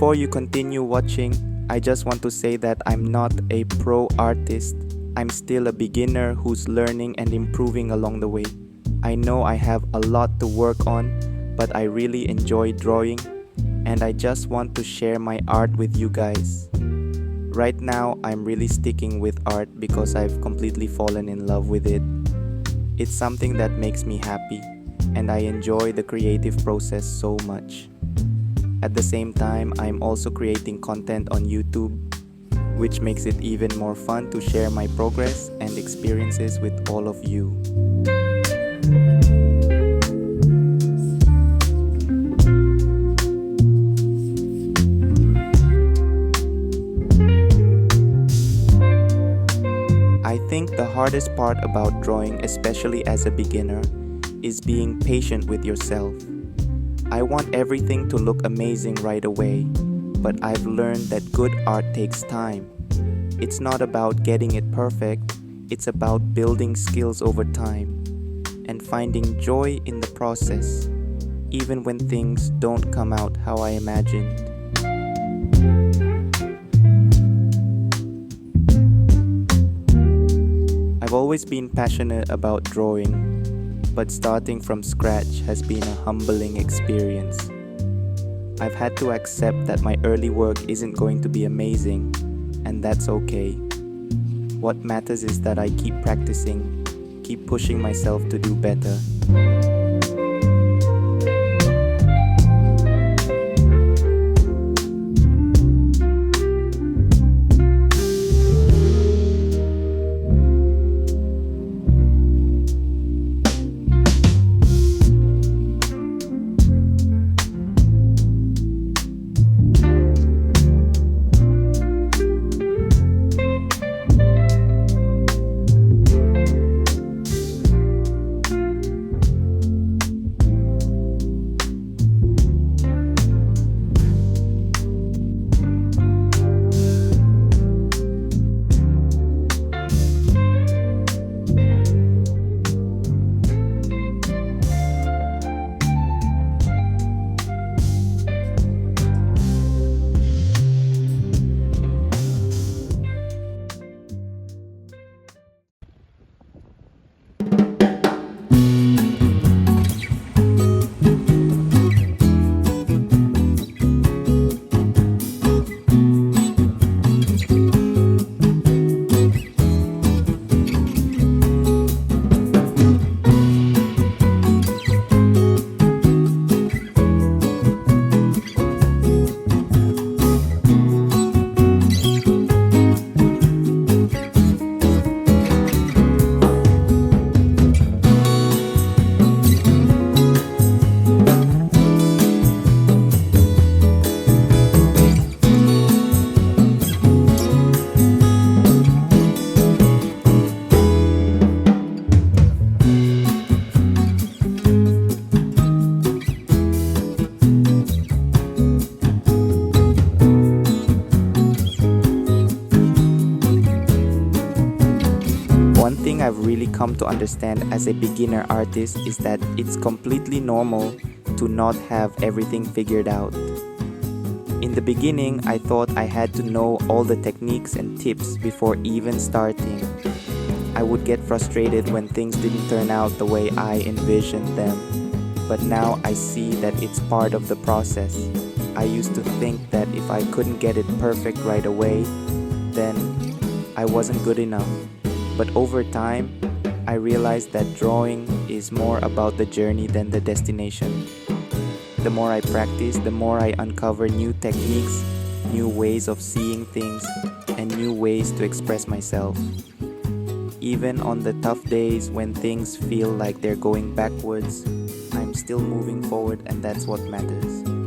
Before you continue watching, I just want to say that I'm not a pro artist. I'm still a beginner who's learning and improving along the way. I know I have a lot to work on, but I really enjoy drawing, and I just want to share my art with you guys. Right now, I'm really sticking with art because I've completely fallen in love with it. It's something that makes me happy, and I enjoy the creative process so much. At the same time, I'm also creating content on YouTube, which makes it even more fun to share my progress and experiences with all of you. I think the hardest part about drawing, especially as a beginner, is being patient with yourself. I want everything to look amazing right away, but I've learned that good art takes time. It's not about getting it perfect, it's about building skills over time and finding joy in the process, even when things don't come out how I imagined. I've always been passionate about drawing, but starting from scratch has been a humbling experience. I've had to accept that my early work isn't going to be amazing, and that's okay. What matters is that I keep practicing, keep pushing myself to do better. One thing I've really come to understand as a beginner artist is that it's completely normal to not have everything figured out. In the beginning, I thought I had to know all the techniques and tips before even starting. I would get frustrated when things didn't turn out the way I envisioned them. But now I see that it's part of the process. I used to think that if I couldn't get it perfect right away, then I wasn't good enough. But over time, I realized that drawing is more about the journey than the destination. The more I practice, the more I uncover new techniques, new ways of seeing things, and new ways to express myself. Even on the tough days when things feel like they're going backwards, I'm still moving forward, and that's what matters.